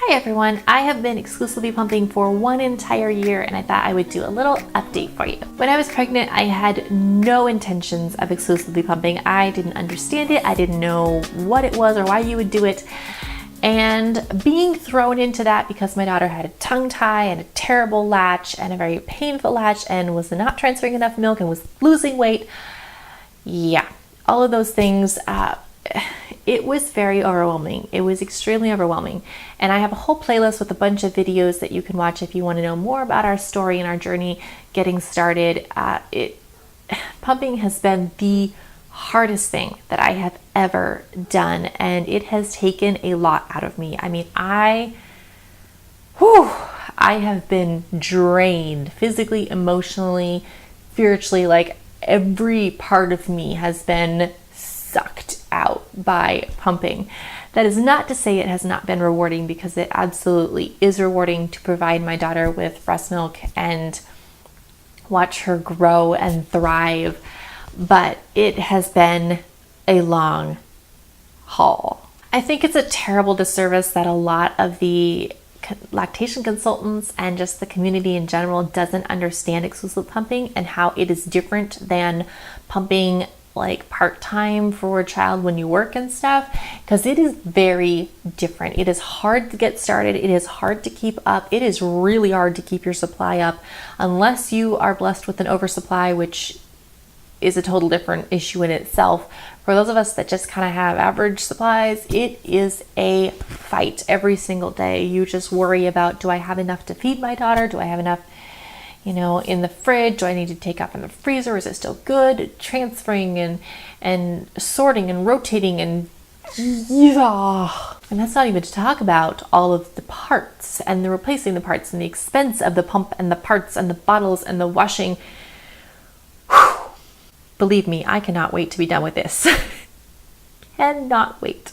Hi everyone, I have been exclusively pumping for 1 entire year and I thought I would do a little update for you. When I was pregnant, I had no intentions of exclusively pumping. I didn't understand it. I didn't know what it was or why you would do it. And being thrown into that because my daughter had a tongue tie and a terrible latch and a very painful latch and was not transferring enough milk and was losing weight. Yeah, all of those things, it was very overwhelming. It was extremely overwhelming. And I have a whole playlist with a bunch of videos that you can watch if you want to know more about our story and our journey getting started. Pumping has been the hardest thing that I have ever done, and it has taken a lot out of me. I mean, I have been drained physically, emotionally, spiritually. Like every part of me has been sucked out by pumping. That is not to say it has not been rewarding, because it absolutely is rewarding to provide my daughter with breast milk and watch her grow and thrive. But it has been a long haul. I think it's a terrible disservice that a lot of the lactation consultants and just the community in general doesn't understand exclusive pumping and how it is different than pumping like part-time for a child when you work and stuff, because it is very different. It is hard to get started. It is hard to keep up. It is really hard to keep your supply up unless you are blessed with an oversupply, which is a total different issue in itself. For those of us that just kind of have average supplies, it is a fight every single day. You just worry about, do I have enough to feed my daughter? Do I have enough, in the fridge? Do I need to take out from the freezer? Is it still good? Transferring and sorting and rotating and yeah. And that's not even to talk about all of the parts and the replacing the parts and the expense of the pump and the parts and the bottles and the washing. Believe me, I cannot wait to be done with this. Cannot wait.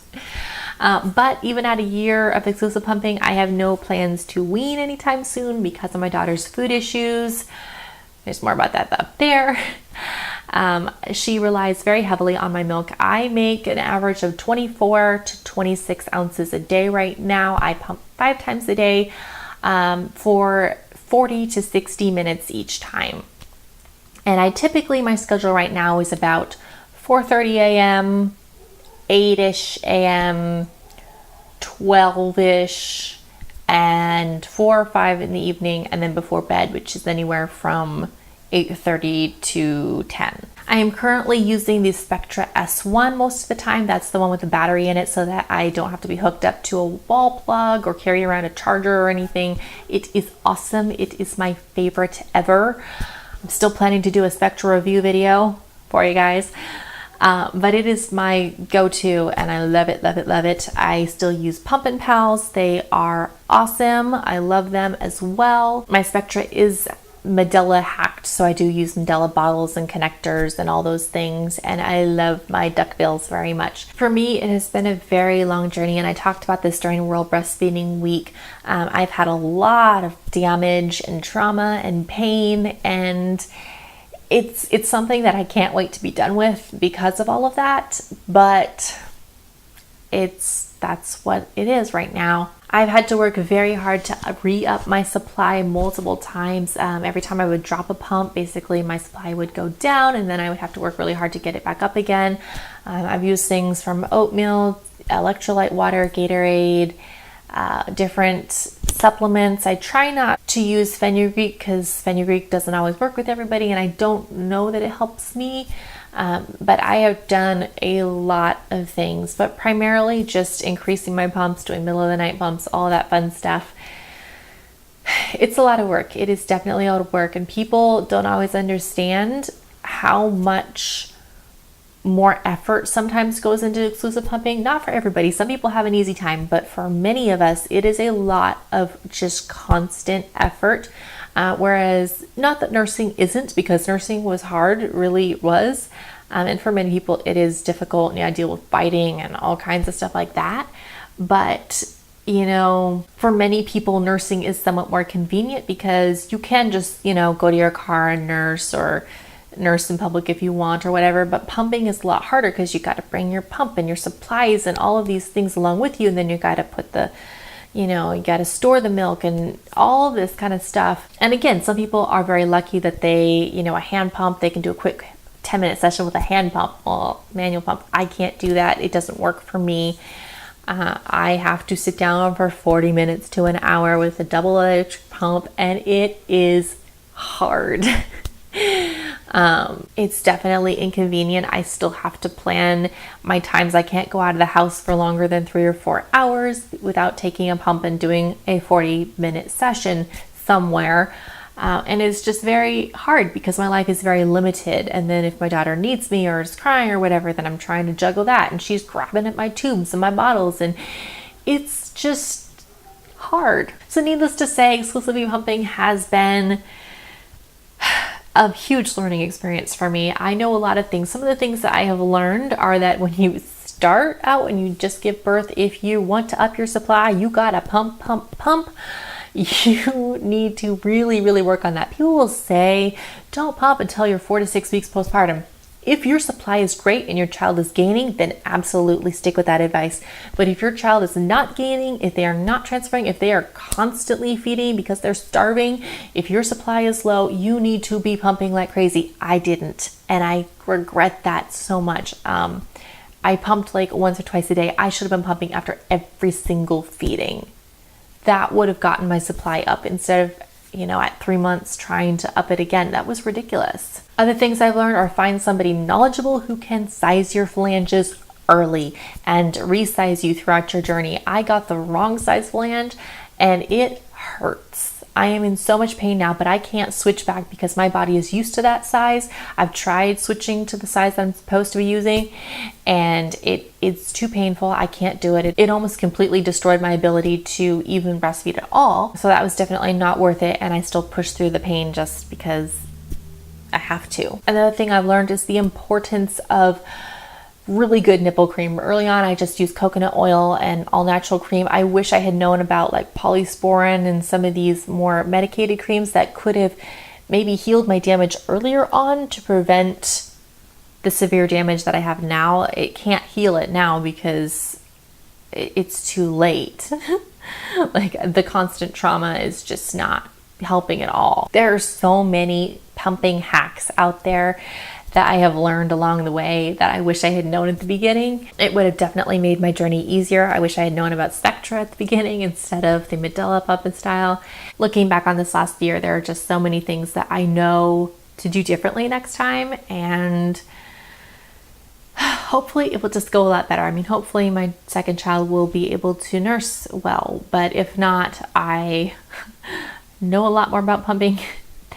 But even at a year of exclusive pumping, I have no plans to wean anytime soon because of my daughter's food issues. There's more about that up there. She relies very heavily on my milk. I make an average of 24 to 26 ounces a day right now. I pump 5 times a day for 40 to 60 minutes each time. And my schedule right now is about 4:30 a.m., 8-ish a.m., 12-ish, and 4 or 5 in the evening, and then before bed, which is anywhere from 8:30 to 10. I am currently using the Spectra S1 most of the time. That's the one with the battery in it, so that I don't have to be hooked up to a wall plug or carry around a charger or anything. It is awesome. It is my favorite ever. I'm still planning to do a Spectra review video for you guys, but it is my go-to and I love it, love it, love it. I still use Pumpin' Pals. They are awesome. I love them as well. My Spectra is Medela hacked, so I do use Medela bottles and connectors and all those things, and I love my duckbills very much. For me, it has been a very long journey, and I talked about this during World Breastfeeding Week. I've had a lot of damage and trauma and pain, and it's something that I can't wait to be done with because of all of that, but that's what it is right now. I've had to work very hard to re-up my supply multiple times. Every time I would drop a pump, basically my supply would go down and then I would have to work really hard to get it back up again. I've used things from oatmeal, electrolyte water, Gatorade, different supplements. I try not to use fenugreek because fenugreek doesn't always work with everybody, and I don't know that it helps me. But I have done a lot of things, but primarily just increasing my pumps, doing middle of the night pumps, all that fun stuff. It's a lot of work. It is definitely a lot of work, and people don't always understand how much more effort sometimes goes into exclusive pumping. Not for everybody. Some people have an easy time, but for many of us, it is a lot of just constant effort. Whereas not that nursing isn't, because nursing was hard, it really was. And for many people, it is difficult. And I deal with biting and all kinds of stuff like that. But, for many people, nursing is somewhat more convenient because you can just, go to your car and nurse, or nurse in public if you want or whatever, but pumping is a lot harder because you got to bring your pump and your supplies and all of these things along with you, and then you got to put the you know, you got to store the milk and all this kind of stuff. And again, some people are very lucky that they, you know, a hand pump, they can do a quick 10-minute session with a hand pump or manual pump. I can't do that. It doesn't work for me. I have to sit down for 40 minutes to an hour with a double electric pump, and it is hard. It's definitely inconvenient. I still have to plan my times. I can't go out of the house for longer than 3 or 4 hours without taking a pump and doing a 40-minute session somewhere. And it's just very hard because my life is very limited. And then if my daughter needs me or is crying or whatever, then I'm trying to juggle that. And she's grabbing at my tubes and my bottles. And it's just hard. So needless to say, exclusively pumping has been a huge learning experience for me. I know a lot of things. Some of the things that I have learned are that when you start out and you just give birth, if you want to up your supply, you gotta pump. You need to really, really work on that. People will say, don't pump until you're 4 to 6 weeks postpartum. If your supply is great and your child is gaining, then absolutely stick with that advice. But if your child is not gaining, if they are not transferring, if they are constantly feeding because they're starving, if your supply is low, you need to be pumping like crazy. I didn't, and I regret that so much. I pumped like once or twice a day. I should have been pumping after every single feeding. That would have gotten my supply up instead of, you know, at 3 months trying to up it again. That was ridiculous. Other things I've learned are find somebody knowledgeable who can size your flanges early and resize you throughout your journey. I got the wrong size flange and it hurts. I am in so much pain now, but I can't switch back because my body is used to that size. I've tried switching to the size that I'm supposed to be using and it's too painful. I can't do it. It almost completely destroyed my ability to even breastfeed at all. So that was definitely not worth it, and I still push through the pain just because I have to. Another thing I've learned is the importance of really good nipple cream. Early on, I just used coconut oil and all natural cream. I wish I had known about like polysporin and some of these more medicated creams that could have maybe healed my damage earlier on to prevent the severe damage that I have now. It can't heal it now because it's too late. Like the constant trauma is just not helping at all. There are so many pumping hacks out there that I have learned along the way that I wish I had known at the beginning. It would have definitely made my journey easier. I wish I had known about Spectra at the beginning instead of the Medela Puppet Style. Looking back on this last year, there are just so many things that I know to do differently next time, and hopefully it will just go a lot better. I mean, hopefully my second child will be able to nurse well, but if not, I know a lot more about pumping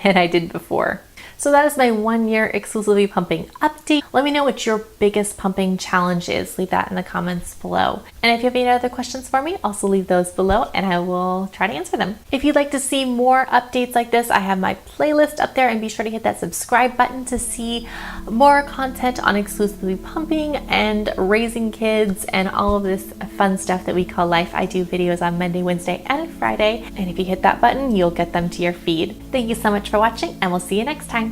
than I did before. So that is my 1 year exclusively pumping update. Let me know what your biggest pumping challenge is. Leave that in the comments below. And if you have any other questions for me, also leave those below and I will try to answer them. If you'd like to see more updates like this, I have my playlist up there, and be sure to hit that subscribe button to see more content on exclusively pumping and raising kids and all of this fun stuff that we call life. I do videos on Monday, Wednesday, and Friday. And if you hit that button, you'll get them to your feed. Thank you so much for watching, and we'll see you next time.